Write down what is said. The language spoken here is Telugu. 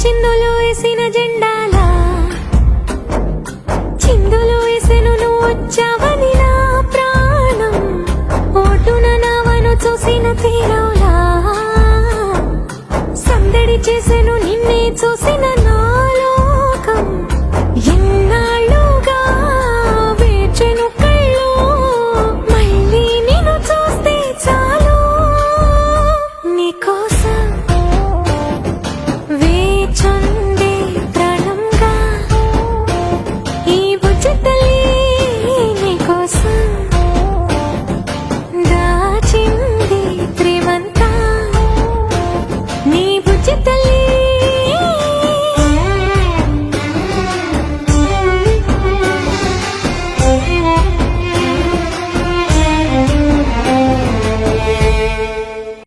చిందులు వేసిన జెండాలా చిందులు వేసెను నువ్వు వచ్చావని నా ప్రాణం ఓటున నావను చూసిన తీరవులా సందడి చేసెను నిన్నే చూసి